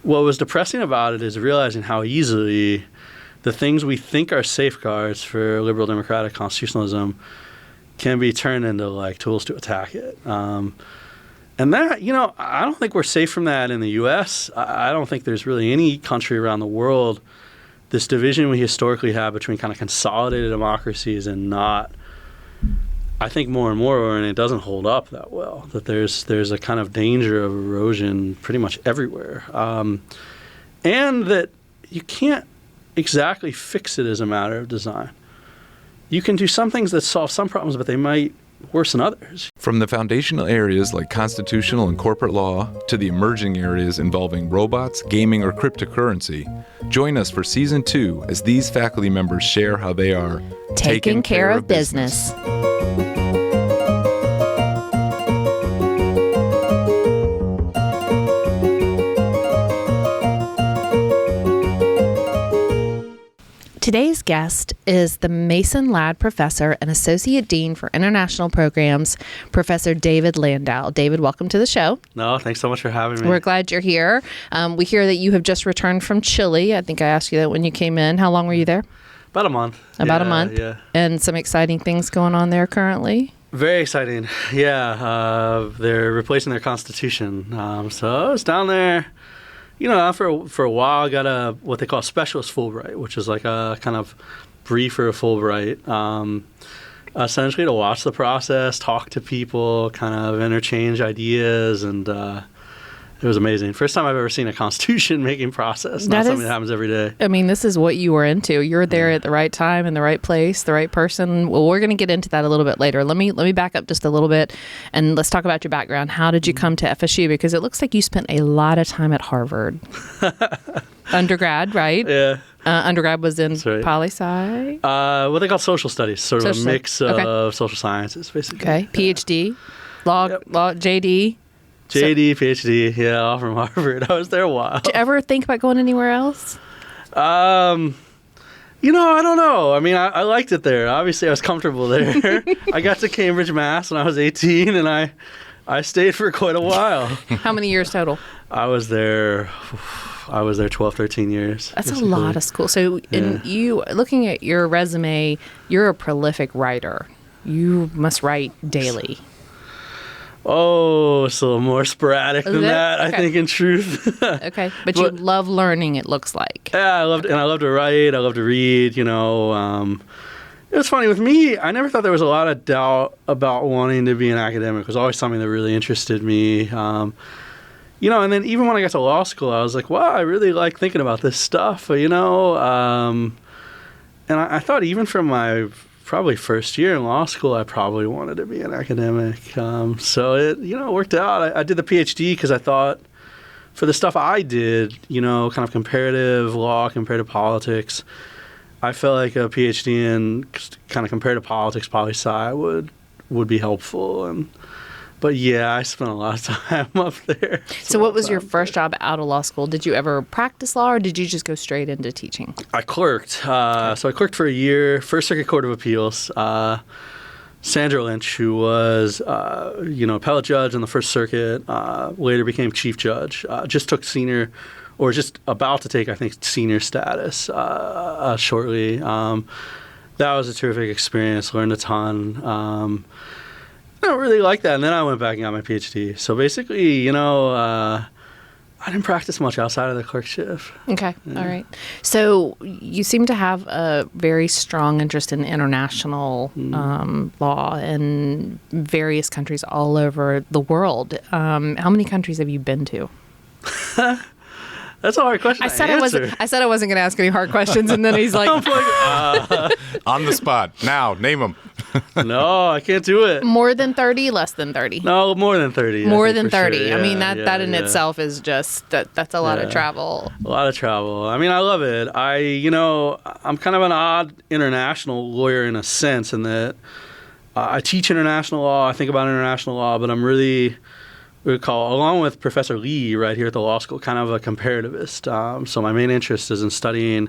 what was depressing about it is realizing how easily the things we think are safeguards for liberal democratic constitutionalism can be turned into like tools to attack it. And that, I don't think we're safe from that in the U.S. I don't think there's really any country around the world. This division we historically have between kind of consolidated democracies and not, I think more and more, and it doesn't hold up that well, that there's a kind of danger of erosion pretty much everywhere. And that you can't exactly fix it as a matter of design. You can do some things that solve some problems, but they might worsen others. From the foundational areas like constitutional and corporate law to the emerging areas involving robots, gaming, or cryptocurrency, join us for Season 2 as these faculty members share how they are taking care of business. Today's guest is the Mason Ladd Professor and Associate Dean for International Programs, Professor David Landau. David, welcome to the show. No, thanks so much for having me. We're glad you're here. We hear that you have just returned from Chile. I think I asked you that when you came in. How long were you there? About a month. About a month? Yeah. And some exciting things going on there currently? Very exciting. Yeah. They're replacing their constitution. So I was down there. For a while, I got what they call a specialist Fulbright, which is like a kind of briefer Fulbright, essentially to watch the process, talk to people, kind of interchange ideas, and it was amazing. First time I've ever seen a constitution-making process, not something that happens every day. I mean, this is what you were into. You're there at the right time, in the right place, the right person. Well, we're going to get into that a little bit later. Let me back up just a little bit, and let's talk about your background. How did you come to FSU? Because it looks like you spent a lot of time at Harvard. Undergrad, right? Yeah. Undergrad was in poli-sci? What they call social studies, sort of a mix of social sciences, basically. Okay. Ph.D., law, J.D., J.D., Ph.D., yeah, all from Harvard. I was there a while. Did you ever think about going anywhere else? I don't know. I mean, I liked it there. Obviously, I was comfortable there. I got to Cambridge, Mass. when I was 18, and I stayed for quite a while. How many years total? I was there 12, 13 years. That's basically a lot of school. So looking at your resume, you're a prolific writer. You must write daily. Oh, it's a little more sporadic than that, okay. I think, in truth. Okay. But you love learning, it looks like. Yeah, I love to write. I love to read, It was funny with me. I never thought there was a lot of doubt about wanting to be an academic. It was always something that really interested me. And then even when I got to law school, I was like, wow, I really like thinking about this stuff, And I thought even from my probably first year in law school, I probably wanted to be an academic. So it, worked out. I did the Ph.D. because I thought for the stuff I did, kind of comparative law, comparative politics, I felt like a Ph.D. in kind of comparative politics, poli-sci would be helpful. But yeah, I spent a lot of time up there. So what was your first job out of law school? Did you ever practice law, or did you just go straight into teaching? I clerked. So I clerked for a year, First Circuit Court of Appeals. Sandra Lynch, who was, appellate judge in the First Circuit, later became chief judge, just took senior, or just about to take, I think, senior status shortly. That was a terrific experience, learned a ton. I don't really like that. And then I went back and got my Ph.D. So basically, I didn't practice much outside of the clerkship. Okay. Yeah. All right. So you seem to have a very strong interest in international law in various countries all over the world. How many countries have you been to? That's a hard question to answer. I said I wasn't going to ask any hard questions, and then he's like... On the spot. Now, name them. No, I can't do it. More than 30, less than 30? No, more than 30. More than 30. Sure. Yeah, I mean, that in itself is just, that's a lot of travel. A lot of travel. I mean, I love it. I'm kind of an odd international lawyer in a sense in that I teach international law, I think about international law, but I'm really... we call, along with Professor Lee right here at the law school, kind of a comparativist. So my main interest is in studying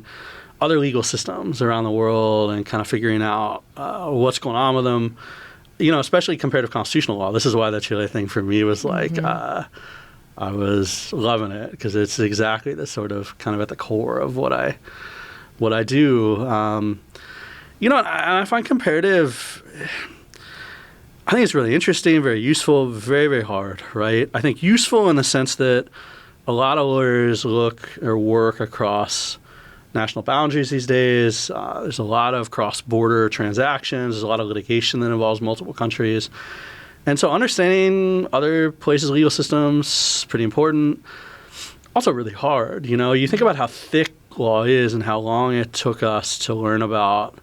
other legal systems around the world and kind of figuring out what's going on with them, especially comparative constitutional law. This is why the Chile thing for me was like, I I was loving it because it's exactly the sort of kind of at the core of what I do. You know, and I find comparative, I think it's really interesting, very useful, very, very hard, right? I think useful in the sense that a lot of lawyers look or work across national boundaries these days. There's a lot of cross-border transactions. There's a lot of litigation that involves multiple countries. And so understanding other places' legal systems is pretty important. Also really hard. You know, you think about how thick law is and how long it took us to learn about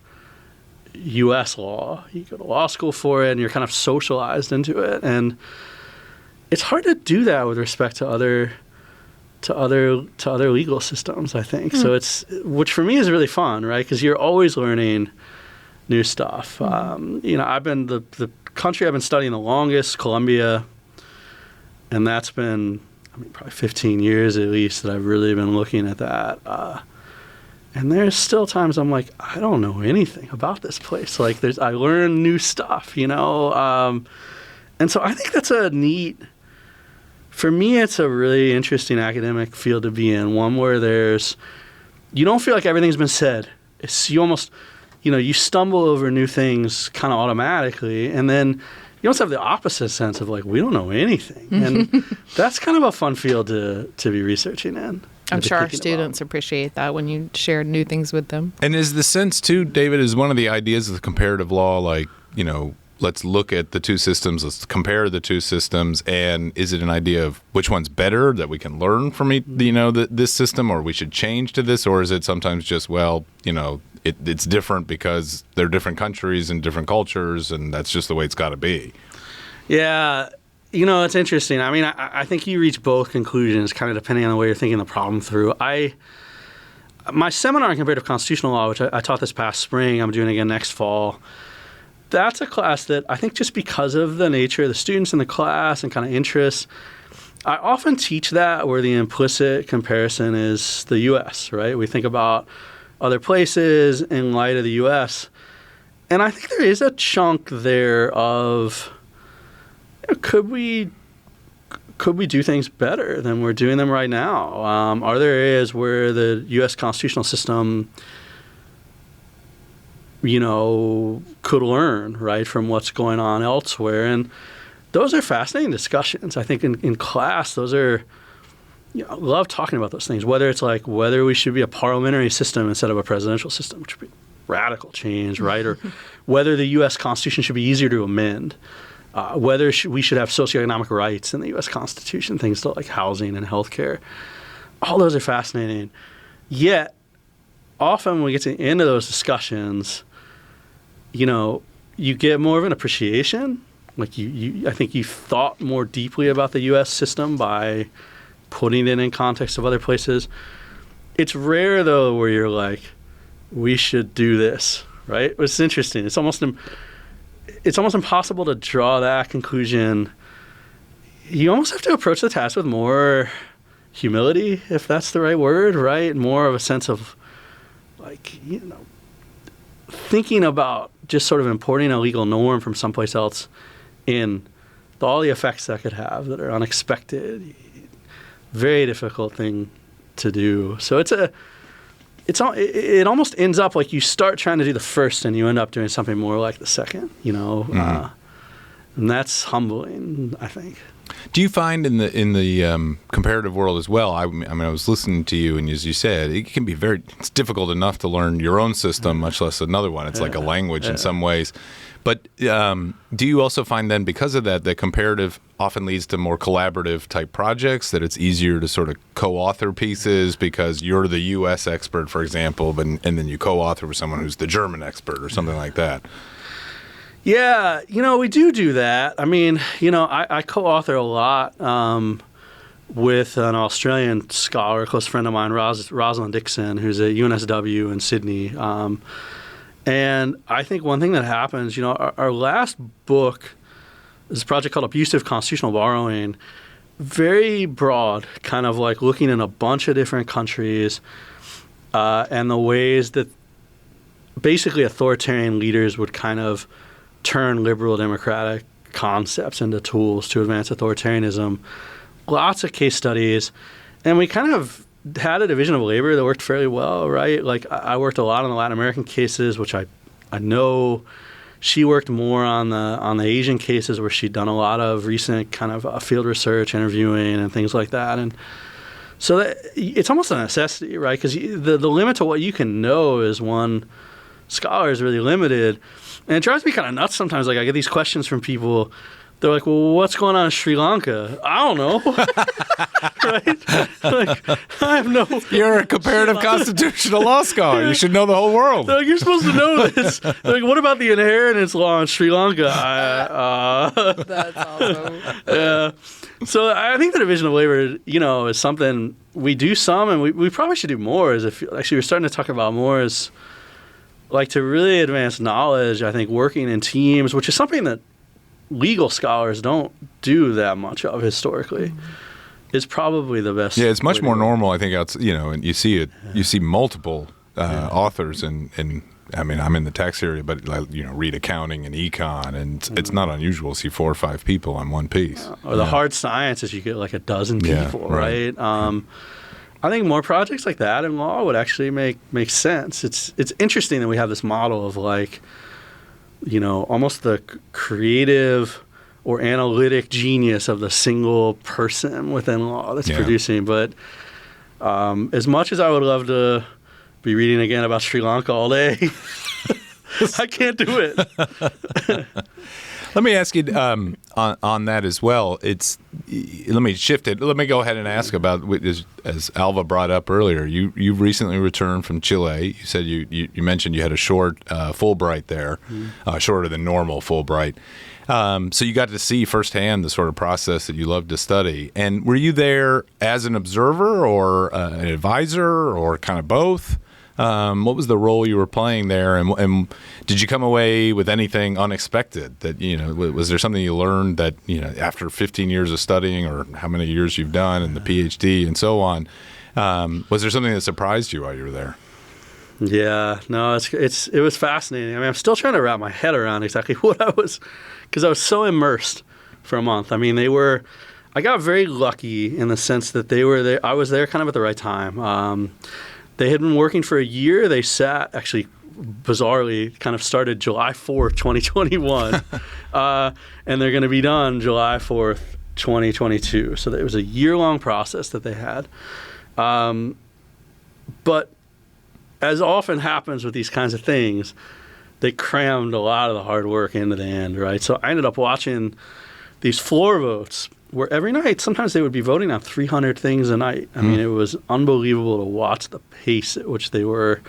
U.S. law. You go to law school for it and you're kind of socialized into it. And it's hard to do that with respect to other legal systems, I think. So it's, which for me is really fun, right? Because you're always learning new stuff. You know, I've been the country I've been studying the longest, Colombia, and that's been, I mean, probably 15 years at least that I've really been looking at that. And there's still times I'm like, I don't know anything about this place. Like, I learn new stuff, you know? And so I think that's a neat, for me, it's a really interesting academic field to be in, one where you don't feel like everything's been said. You almost, you know, you stumble over new things kind of automatically, and then you also have the opposite sense of like, we don't know anything. And that's kind of a fun field to be researching in. I'm sure our students appreciate that when you share new things with them. And is the sense too, David, is one of the ideas of the comparative law, like, you know, let's look at the two systems, let's compare the two systems, and is it an idea of which one's better that we can learn from, you know, this system, or we should change to this, or is it sometimes just, well, you know, it's different because they're different countries and different cultures, and that's just the way it's got to be? Yeah. You know, it's interesting. I mean, I think you reach both conclusions kind of depending on the way you're thinking the problem through. My seminar in comparative constitutional law, which I taught this past spring, I'm doing again next fall, that's a class that I think just because of the nature of the students in the class and kind of interests, I often teach that where the implicit comparison is the U.S., right? We think about other places in light of the U.S., and I think there is a chunk there of, you know, could we do things better than we're doing them right now? Are there areas where the U.S. constitutional system, you know, could learn, right, from what's going on elsewhere? And those are fascinating discussions. I think in class, those are, you know, I love talking about those things, whether it's like whether we should be a parliamentary system instead of a presidential system, which would be radical change, right? Or whether the U.S. Constitution should be easier to amend. Whether we should have socioeconomic rights in the U.S. Constitution, things like housing and healthcare. All those are fascinating. Yet, often when we get to the end of those discussions, you know, you get more of an appreciation. Like I think you thought more deeply about the U.S. system by putting it in context of other places. It's rare, though, where you're like, we should do this, right? It's interesting. It's almost impossible to draw that conclusion. You almost have to approach the task with more humility, if that's the right word, right? More of a sense of, like, you know, thinking about just sort of importing a legal norm from someplace else in all the effects that could have that are unexpected. Very difficult thing to do. So it almost ends up like you start trying to do the first and you end up doing something more like the second, you know, and that's humbling, I think. Do you find in the comparative world as well? I mean, I was listening to you, and as you said, it can be it's difficult enough to learn your own system, much less another one. It's like a language in some ways. But do you also find then, because of that comparative often leads to more collaborative type projects, that it's easier to sort of co-author pieces because you're the U.S. expert, for example, and then you co-author with someone who's the German expert or something like that? Yeah, you know, we do that. I mean, you know, I co-author a lot with an Australian scholar, a close friend of mine, Rosalind Dixon, who's at UNSW in Sydney. And I think one thing that happens, you know, our last book is a project called Abusive Constitutional Borrowing, very broad, kind of like looking in a bunch of different countries and the ways that basically authoritarian leaders would kind of turn liberal democratic concepts into tools to advance authoritarianism. lots of case studies, and we kind of had a division of labor that worked fairly well, right? Like I worked a lot on the Latin American cases, which I know she worked more on the Asian cases where she'd done a lot of recent kind of field research, interviewing, and things like that. And so it's almost a necessity, right? Because the limit to what you can know as one scholar is really limited. And it drives me kind of nuts sometimes. Like I get these questions from people. They're like, well, what's going on in Sri Lanka? I don't know. Right? Like, I have no... You're a comparative constitutional law scholar. You should know the whole world. They're like, you're supposed to know this. They're like, what about the inheritance law in Sri Lanka? That's awesome. Yeah. So I think the division of labor, is something we do some, and we probably should do more. Actually, we're starting to talk about more as like to really advance knowledge. I think working in teams, which is something that legal scholars don't do that much of historically, is probably the best. Yeah, it's much more normal, I think. And you see it. You see multiple authors, and I mean, I'm in the tax area, but read accounting and econ, and it's not unusual to see 4 or 5 people on one piece. Or the hard sciences, you get like a dozen people, right? I think more projects like that in law would actually make sense. It's interesting that we have this model of like, almost the creative or analytic genius of the single person within law that's producing. But as much as I would love to be reading again about Sri Lanka all day, I can't do it. Let me ask you on that as well. Let me shift it. Let me go ahead and ask about, as Alva brought up earlier, you've recently returned from Chile. You said you mentioned you had a short Fulbright there, shorter than normal Fulbright. So you got to see firsthand the sort of process that you love to study. And were you there as an observer or an advisor or kind of both? What was the role you were playing there, and did you come away with anything unexpected? That was there something you learned that after 15 years of studying, or how many years you've done, and the Ph.D. and so on, was there something that surprised you while you were there? Yeah, no, it was fascinating. I mean, I'm still trying to wrap my head around exactly what I was, because I was so immersed for a month. I mean, I got very lucky in the sense that they were there. I was there kind of at the right time. They had been working for a year. They actually, bizarrely, kind of started July 4th, 2021. And they're going to be done July 4th, 2022. So it was a year-long process that they had. But as often happens with these kinds of things, they crammed a lot of the hard work into the end, right? So I ended up watching these floor votes where every night, sometimes they would be voting on 300 things a night. I mean, it was unbelievable to watch the pace at which they were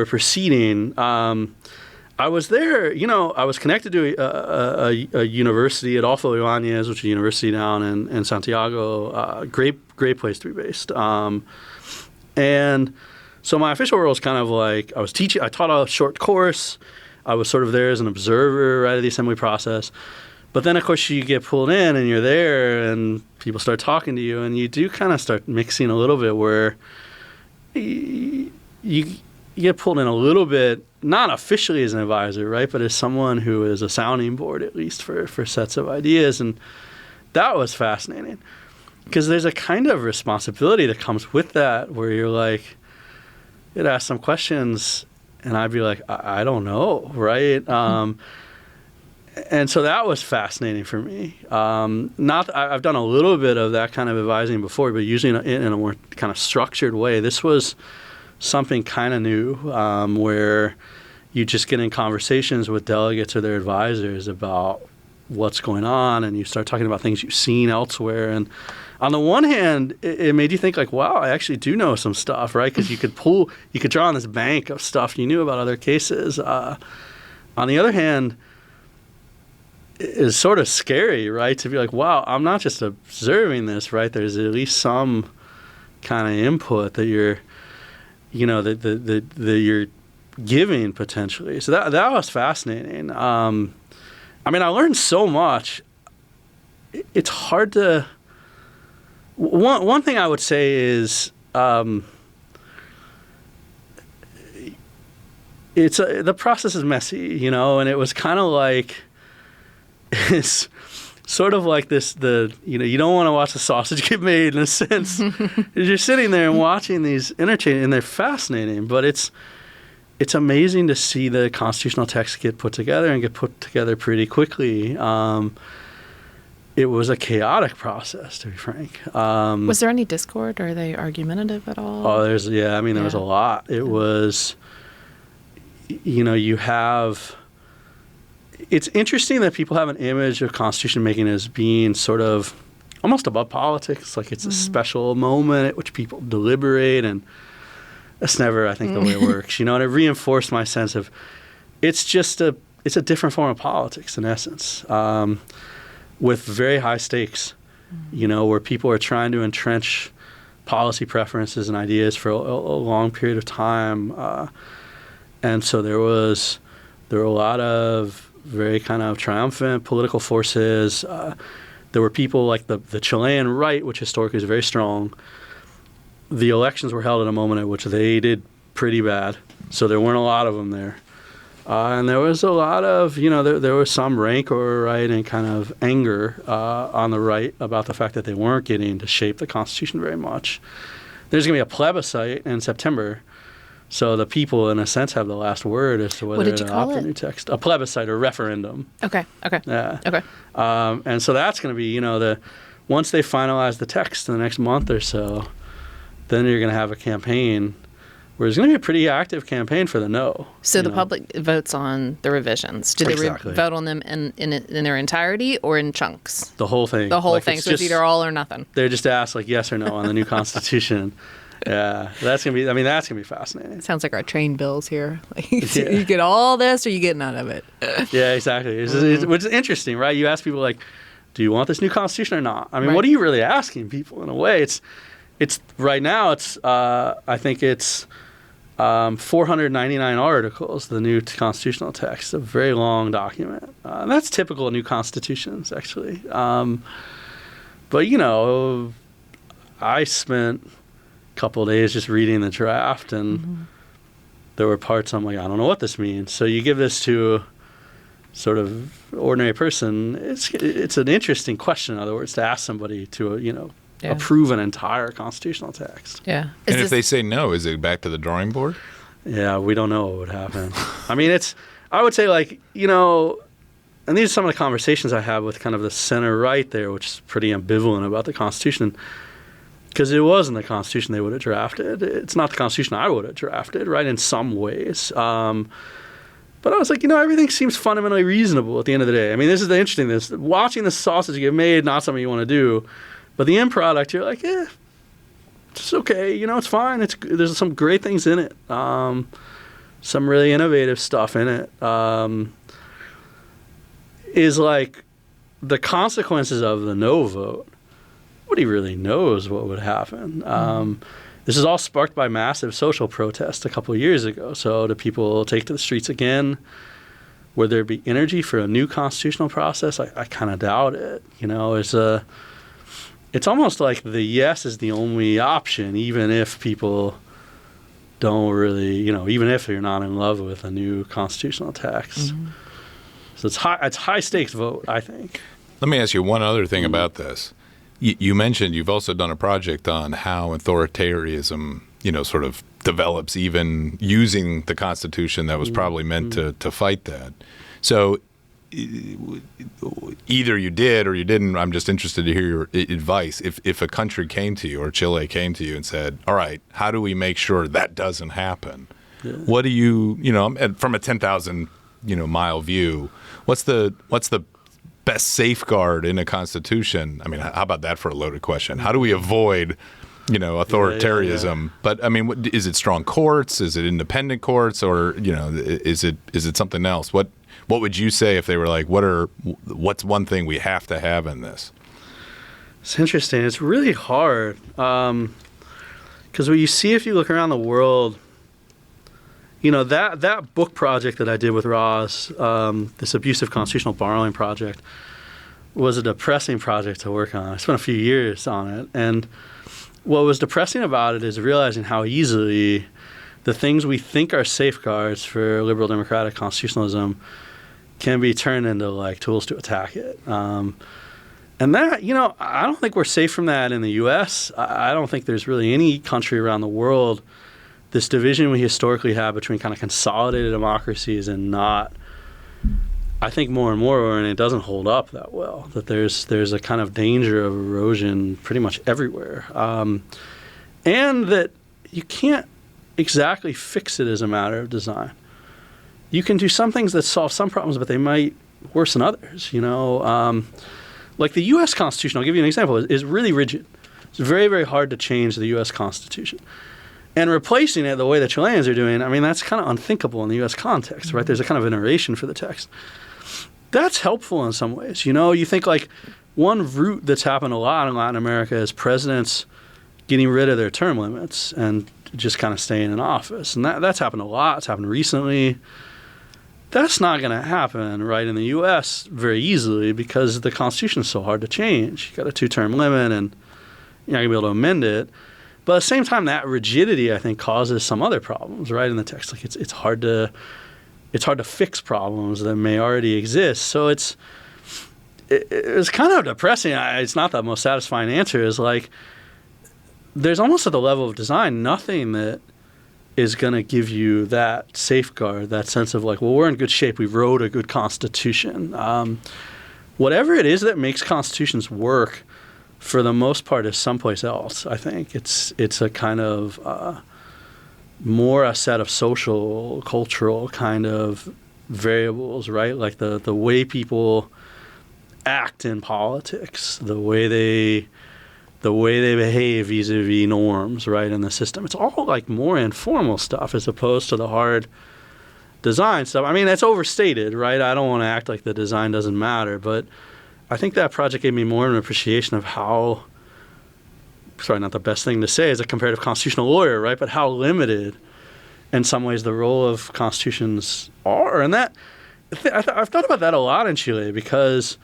proceeding. I was there, I was connected to a university at Adolfo Ibáñez, which is a university down in Santiago. Great place to be based. And so my official role was kind of like I was teaching. I taught a short course. I was sort of there as an observer right at the assembly process. But then, of course, you get pulled in and you're there and people start talking to you, and you do kind of start mixing a little bit where you get pulled in a little bit, not officially as an advisor, right, but as someone who is a sounding board, at least for sets of ideas. And that was fascinating because there's a kind of responsibility that comes with that where you're like, you'd ask some questions and I'd be like, I don't know, right? And so that was fascinating for me. I've done a little bit of that kind of advising before, but usually in a more kind of structured way. This was something kind of new, where you just get in conversations with delegates or their advisors about what's going on, and you start talking about things you've seen elsewhere. And on the one hand, it made you think like, wow, I actually do know some stuff, right? Because you could draw on this bank of stuff you knew about other cases. On the other hand, is sort of scary, right? To be like, wow, I'm not just observing this, right? There's at least some kind of input that you're, that you're giving potentially. So that was fascinating. I mean, I learned so much. It's hard to. One thing I would say is, the process is messy, and it was kind of like. sort of like you don't want to watch the sausage get made in a sense. You're sitting there and watching these interchange, and they're fascinating, but it's amazing to see the constitutional text get put together and get put together pretty quickly. It was a chaotic process, to be frank. Was there any discord? Or are they argumentative at all? Oh, there was a lot. It was, you have... It's interesting that people have an image of constitution making as being sort of almost above politics, like it's a special moment at which people deliberate, and that's never, I think, the way it works. And it reinforced my sense of it's a different form of politics in essence, with very high stakes, where people are trying to entrench policy preferences and ideas for a long period of time, and so there were a lot of very kind of triumphant political forces. There were people like the Chilean right, which historically is very strong. The elections were held at a moment at which they did pretty bad, so there weren't a lot of them there. And there was a lot of, there was some rancor, right, and kind of anger on the right about the fact that they weren't getting to shape the Constitution very much. There's going to be a plebiscite in September, so the people, in a sense, have the last word as to whether to adopt the new text. A plebiscite or referendum. Okay. Yeah. Okay. And so that's going to be, once they finalize the text in the next month or so, then you're going to have a campaign where there's going to be a pretty active campaign for the no. So the public votes on the revisions. Do they vote on them in their entirety or in chunks? The whole thing. The whole thing. So it's either all or nothing. They're just asked yes or no on the new Constitution. Yeah, that's gonna be fascinating. Sounds like our train bills here. You get all this, or you get none of it. Yeah, exactly. Which is interesting, right? You ask people do you want this new Constitution or not? I mean, What are you really asking people? In a way, it's right now. I think it's 499 articles. The new constitutional text, a very long document. And that's typical of new constitutions, actually. But I spent couple of days just reading the draft, and there were parts I'm like, I don't know what this means. So you give this to sort of ordinary person, it's an interesting question, in other words, to ask somebody to approve an entire constitutional text. Yeah. And if they say no, is it back to the drawing board? Yeah, we don't know what would happen. I mean, I would say and these are some of the conversations I have with kind of the center right there, which is pretty ambivalent about the Constitution. Because it wasn't the Constitution they would have drafted. It's not the Constitution I would have drafted, right, in some ways. But I was like, everything seems fundamentally reasonable at the end of the day. I mean, this is the interesting thing. Watching the sausage get made, not something you want to do. But the end product, you're like, it's okay. It's fine. There's some great things in it. Some really innovative stuff in it. Is like the consequences of the no vote. Nobody really knows what would happen. This is all sparked by massive social protest a couple of years ago. So do people take to the streets again? Would there be energy for a new constitutional process? I kind of doubt it. It's almost like the yes is the only option, even if people don't really, even if you're not in love with a new constitutional text. So it's high stakes vote, I think. Let me ask you one other thing about this. You mentioned you've also done a project on how authoritarianism, sort of develops even using the Constitution that was probably meant to fight that. So either you did or you didn't. I'm just interested to hear your advice. If a country came to you or Chile came to you and said, all right, how do we make sure that doesn't happen? Yeah. What do you, from a 10,000, mile view, what's the best safeguard in a constitution? I mean, how about that for a loaded question? How do we avoid, authoritarianism? Yeah. But I mean, is it strong courts? Is it independent courts? Or is it something else? What would you say if they were like, what's one thing we have to have in this? It's interesting. It's really hard because what you see if you look around the world. That book project that I did with Roz, this abusive constitutional borrowing project, was a depressing project to work on. I spent a few years on it. And what was depressing about it is realizing how easily the things we think are safeguards for liberal democratic constitutionalism can be turned into tools to attack it. And that, I don't think we're safe from that in the U.S. I don't think there's really any country around the world, this division we historically have between kind of consolidated democracies and not. I think more and more, and it doesn't hold up that well, that there's a kind of danger of erosion pretty much everywhere. And that you can't exactly fix it as a matter of design. You can do some things that solve some problems, but they might worsen others, Like the U.S. Constitution, I'll give you an example, is really rigid. It's very, very hard to change the U.S. Constitution. And replacing it the way the Chileans are doing, that's kind of unthinkable in the U.S. context, right? There's a kind of iteration for the text. That's helpful in some ways. You think like one route that's happened a lot in Latin America is presidents getting rid of their term limits and just kind of staying in office. And that's happened a lot. It's happened recently. That's not going to happen, right, in the U.S. very easily because the Constitution is so hard to change. You got a 2-term limit and you're not going to be able to amend it. But at the same time, that rigidity, I think, causes some other problems, right, in the text. Like it's hard to fix problems that may already exist. So it's kind of depressing. It's not the most satisfying answer. Is like there's almost at the level of design nothing that is going to give you that safeguard, that sense of like, well, we're in good shape. We wrote a good constitution. Whatever it is that makes constitutions work, for the most part, is someplace else. I think it's a kind of more a set of social, cultural kind of variables, right? Like the way people act in politics, the way they behave vis-a-vis norms, right, in the system. It's all like more informal stuff as opposed to the hard design stuff. That's overstated, right? I don't want to act like the design doesn't matter, but I think that project gave me more of an appreciation of how, sorry, not the best thing to say as a comparative constitutional lawyer, right, but how limited in some ways the role of constitutions are. And that, I've thought about that a lot in Chile because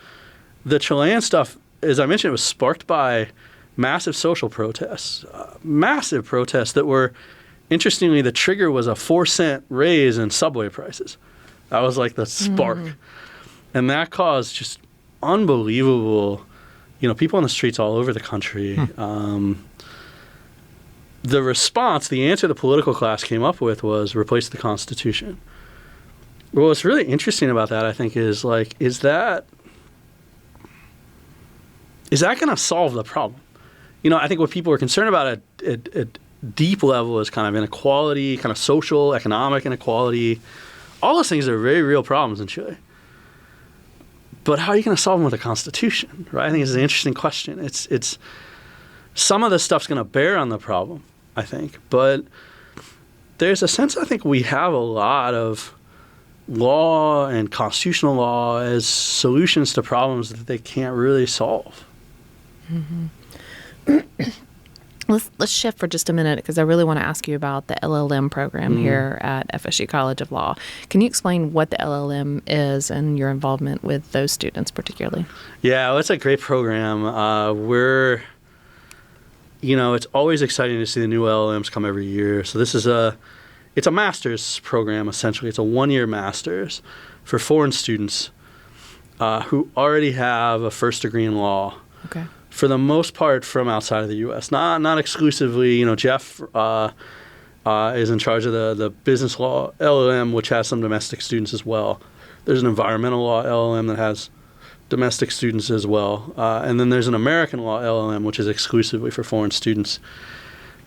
the Chilean stuff, as I mentioned, it was sparked by massive social protests, that were, interestingly, the trigger was a 4-cent raise in subway prices. That was like the spark. And that caused just unbelievable, people on the streets all over the country. The response, the answer the political class came up with was replace the Constitution. Well, what's really interesting about that, I think, is like, is that going to solve the problem? I think what people are concerned about at deep level is kind of inequality, kind of social, economic inequality. All those things are very real problems in Chile. But how are you going to solve them with a constitution, right? I think it's an interesting question. It's some of the stuff's going to bear on the problem, I think. But there's a sense I think we have a lot of law and constitutional law as solutions to problems that they can't really solve. Mm-hmm. Let's shift for just a minute because I really want to ask you about the LLM program here at FSU College of Law. Can you explain what the LLM is and your involvement with those students particularly? Yeah, well, it's a great program. It's always exciting to see the new LLMs come every year. So this is it's a master's program, essentially. It's a 1-year master's for foreign students who already have a first degree in law. Okay. For the most part, from outside of the U.S. Not exclusively. Jeff is in charge of the business law LLM, which has some domestic students as well. There's an environmental law LLM that has domestic students as well. And then there's an American law LLM, which is exclusively for foreign students.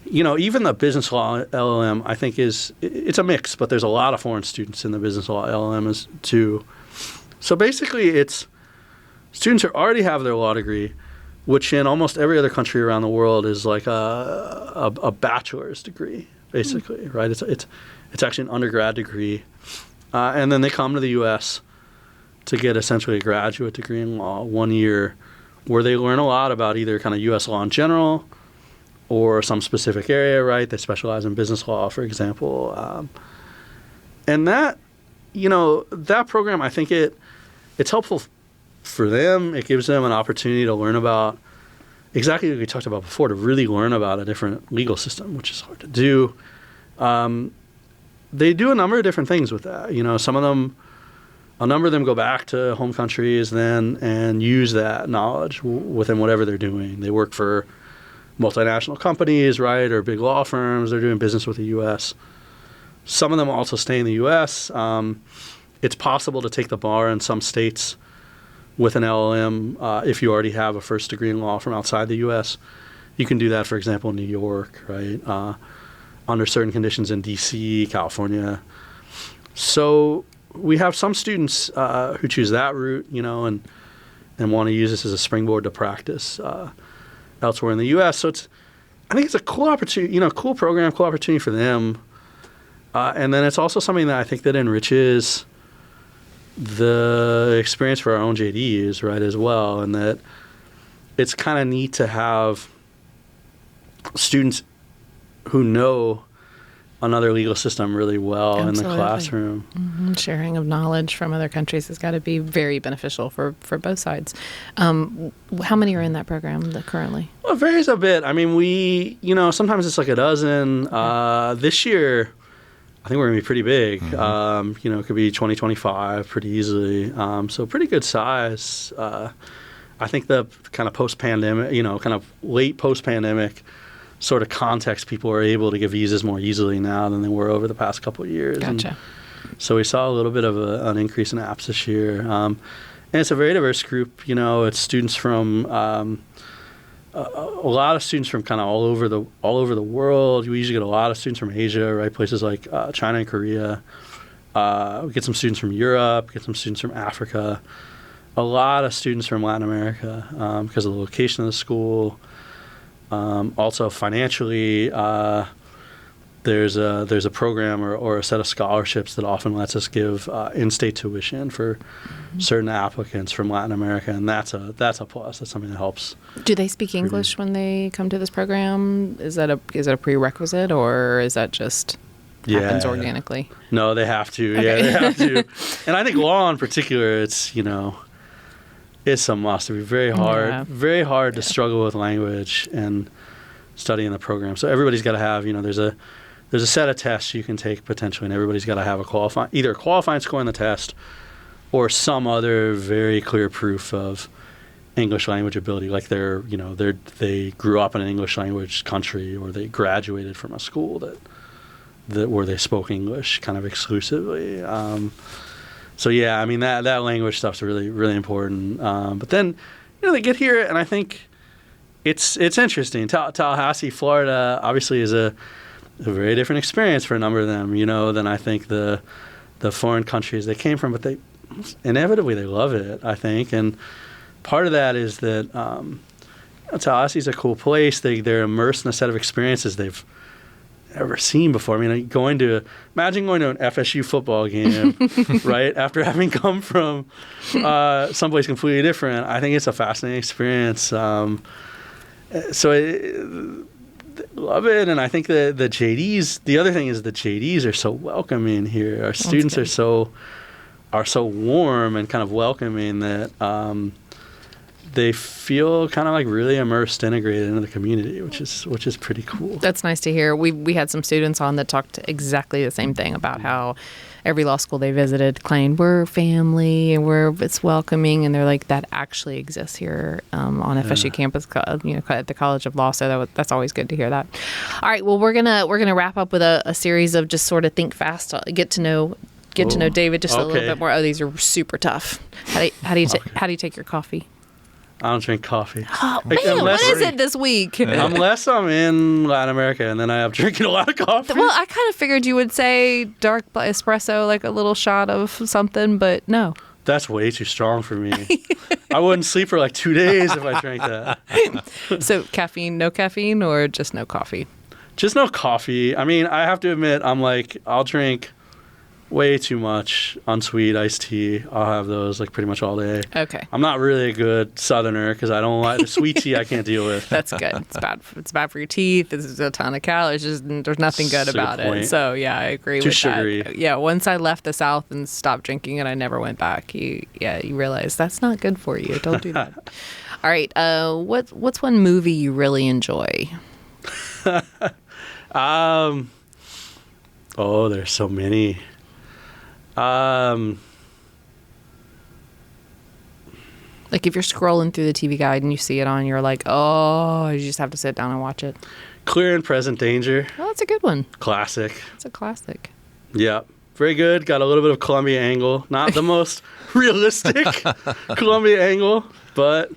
Even the business law LLM, I think it's a mix, but there's a lot of foreign students in the business law LLM too. So basically, it's students who already have their law degree, which in almost every other country around the world is like a bachelor's degree, basically, right? It's actually an undergrad degree. And then they come to the U.S. to get essentially a graduate degree in law, 1 year, where they learn a lot about either kind of U.S. law in general or some specific area, right? They specialize in business law, for example. And that program, I think it's helpful for them. It gives them an opportunity to learn about exactly what we talked about before, to really learn about a different legal system, which is hard to do. They do a number of different things with that. Some of them a number of them go back to home countries then and use that knowledge within whatever they're doing. They work for multinational companies, right, or big law firms. They're doing business with the U.S. Some of them also stay in the U.S. It's possible to take the bar in some states with an LLM if you already have a first degree in law from outside the U.S. You can do that, for example, in New York, right, under certain conditions in D.C., California. So we have some students who choose that route, and want to use this as a springboard to practice elsewhere in the U.S. So I think it's a cool opportunity, cool program, cool opportunity for them. And then it's also something that I think that enriches the experience for our own JDs, right, as well. And that it's kind of neat to have students who know another legal system really well Absolutely. in the classroom. Mm-hmm. Sharing of knowledge from other countries has got to be very beneficial for both sides. How many are in that program currently? Well, it varies a bit. I mean, we, sometimes it's like a dozen. This year, I think we're going to be pretty big. Mm-hmm. It could be 20, 25 pretty easily. So pretty good size. I think the kind of post-pandemic, kind of late post-pandemic sort of context, people are able to get visas more easily now than they were over the past couple of years. Gotcha. And so we saw a little bit of an increase in apps this year. And it's a very diverse group. It's students from a lot of students from kind of all over the world. We usually get a lot of students from Asia, right? Places like China and Korea. We get some students from Europe, get some students from Africa. A lot of students from Latin America because of the location of the school. Also financially, there's a program or a set of scholarships that often lets us give in-state tuition for certain applicants from Latin America, and that's a plus. That's something that helps. Do they speak English when they come to this program? Is that a prerequisite, or is that just happens organically? No, they have to. Okay. Yeah, they have to. And I think law in particular, it's it's a must. It'd be very hard to struggle with language and studying the program. So everybody's got to have, there's a set of tests you can take potentially, and everybody's got to have either a qualifying score on the test or some other very clear proof of English language ability, like they grew up in an English language country, or they graduated from a school that where they spoke English kind of exclusively. So yeah, I mean that language stuff's really, really important. But then, they get here, and I think it's interesting. Tallahassee, Florida, obviously is a very different experience for a number of them, than I think the foreign countries they came from. But they inevitably they love it, I think, and part of that is that Tallahassee's a cool place. They're immersed in a set of experiences they've ever seen before. I mean, imagine going to an FSU football game, right? After having come from someplace completely different. I think it's a fascinating experience. So love it, and I think the JDs. The other thing is the JDs are so welcoming here. Our students are so warm and kind of welcoming that they feel kind of like really immersed, integrated into the community, which is pretty cool. That's nice to hear. We had some students on that talked exactly the same thing about how every law school they visited claimed we're family and it's welcoming, and they're like, that actually exists here on FSU campus, at the College of Law. So that's always good to hear that. All right, well, we're gonna wrap up with a series of just sort of think fast, get to know David just a little bit more. Oh, these are super tough. How do you take your coffee? I don't drink coffee. Oh, man, what is it this week? Unless I'm in Latin America, and then I am drinking a lot of coffee. Well, I kind of figured you would say dark espresso, like a little shot of something, but no. That's way too strong for me. I wouldn't sleep for like 2 days if I drank that. So no caffeine, or just no coffee? Just no coffee. I mean, I have to admit, I'll drink way too much unsweet iced tea. I'll have those like pretty much all day. Okay. I'm not really a good Southerner because I don't like the sweet tea. I can't deal with. That's good. It's bad for your teeth. There's a ton of calories. There's nothing good about it. So yeah, I agree with sugary. That. Yeah, once I left the South and stopped drinking it, I never went back. You realize that's not good for you. Don't do that. All right. What's one movie you really enjoy? There's so many. Like if you're scrolling through the TV guide and you see it on, you're like, oh, you just have to sit down and watch it. Clear and Present Danger. Oh, that's a good one. Classic. It's a classic. Yeah. Very good. Got a little bit of Columbia angle. Not the most realistic Columbia angle, but,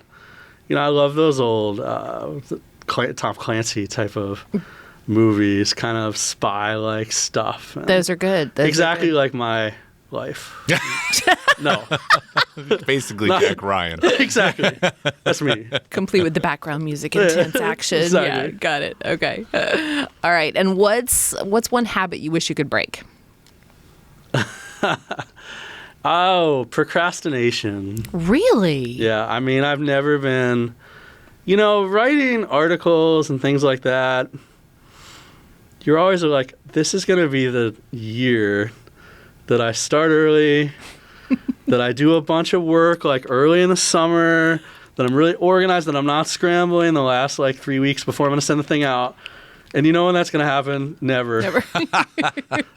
I love those old Tom Clancy type of movies, kind of spy-like stuff. Those are good. Exactly like my life. No. Basically Jack Ryan. Exactly. That's me. Complete with the background music, intense action. Exactly. Yeah, got it. Okay. All right. And what's one habit you wish you could break? Oh, procrastination. Really? Yeah. I mean, I've never been, writing articles and things like that. You're always like, this is going to be the year that I start early, that I do a bunch of work like early in the summer, that I'm really organized, that I'm not scrambling the last 3 weeks before I'm going to send the thing out. And you know when that's going to happen? Never.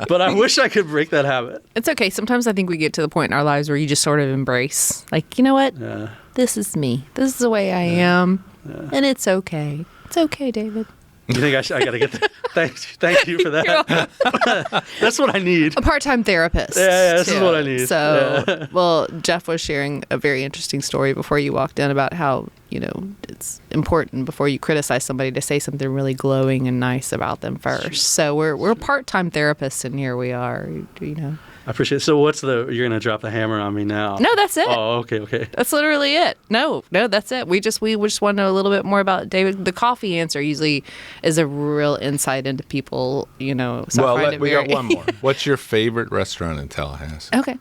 But I wish I could break that habit. It's okay. Sometimes I think we get to the point in our lives where you just sort of embrace, like, you know what? Yeah. This is me. This is the way I am. Yeah. And it's okay. It's okay, David. You think I got to get there? Thank you for that. That's what I need. A part-time therapist. Yeah, this is what I need. So, well, Jeff was sharing a very interesting story before you walked in about how, it's important before you criticize somebody to say something really glowing and nice about them first. So we're part-time therapists, and here we are, I appreciate it. So you're going to drop the hammer on me now? No, that's it. Oh, okay. That's literally it. No, that's it. We just want to know a little bit more about David. The coffee answer usually is a real insight into people, So well, we got one more. What's your favorite restaurant in Tallahassee? Okay.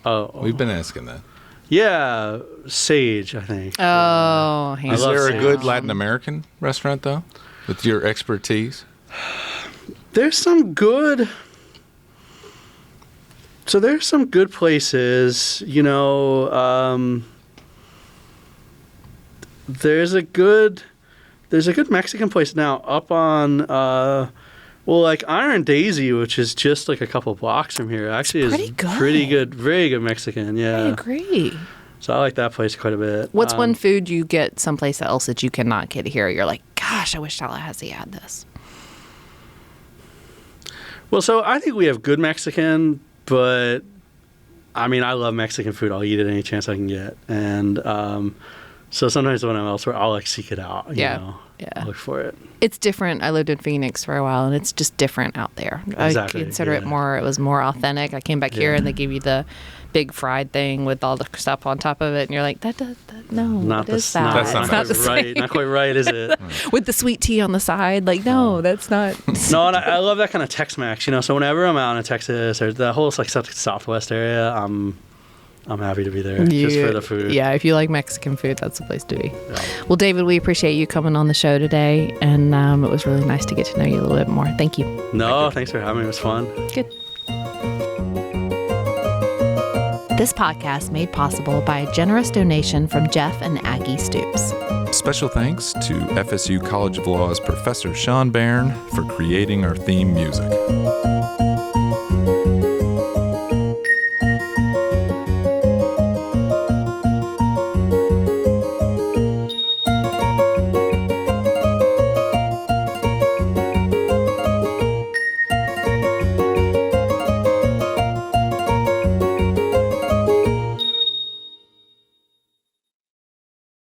Oh. We've been asking that. Yeah, Sage, I think. Oh, is there a good Latin American restaurant, though, with your expertise? There's some good... So there's some good places, there's a good Mexican place now up on, Iron Daisy, which is just a couple blocks from here. Actually, is pretty good, very good Mexican. Yeah, I agree. So I like that place quite a bit. What's one food you get someplace else that you cannot get here? You're like, gosh, I wish Tallahassee had this. Well, so I think we have good Mexican. But, I mean, I love Mexican food. I'll eat it any chance I can get. And so sometimes when I'm elsewhere, I'll, seek it out. You know? I'll look for it. It's different. I lived in Phoenix for a while, and it's just different out there. Exactly. I consider it was more authentic. I came back here, and they give you the big fried thing with all the stuff on top of it, and you're like, what is that? That's not right. Not quite right, is it? With the sweet tea on the side, no, that's not. No, and I love that kind of Tex-Mex, So whenever I'm out in Texas or the whole Southwest area, I'm happy to be there just for the food. Yeah, if you like Mexican food, that's the place to be. Yeah. Well, David, we appreciate you coming on the show today, and it was really nice to get to know you a little bit more. Thank you. No, thanks for having me. It was fun. Good. This podcast made possible by a generous donation from Jeff and Aggie Stoops. Special thanks to FSU College of Law's Professor Sean Barron for creating our theme music.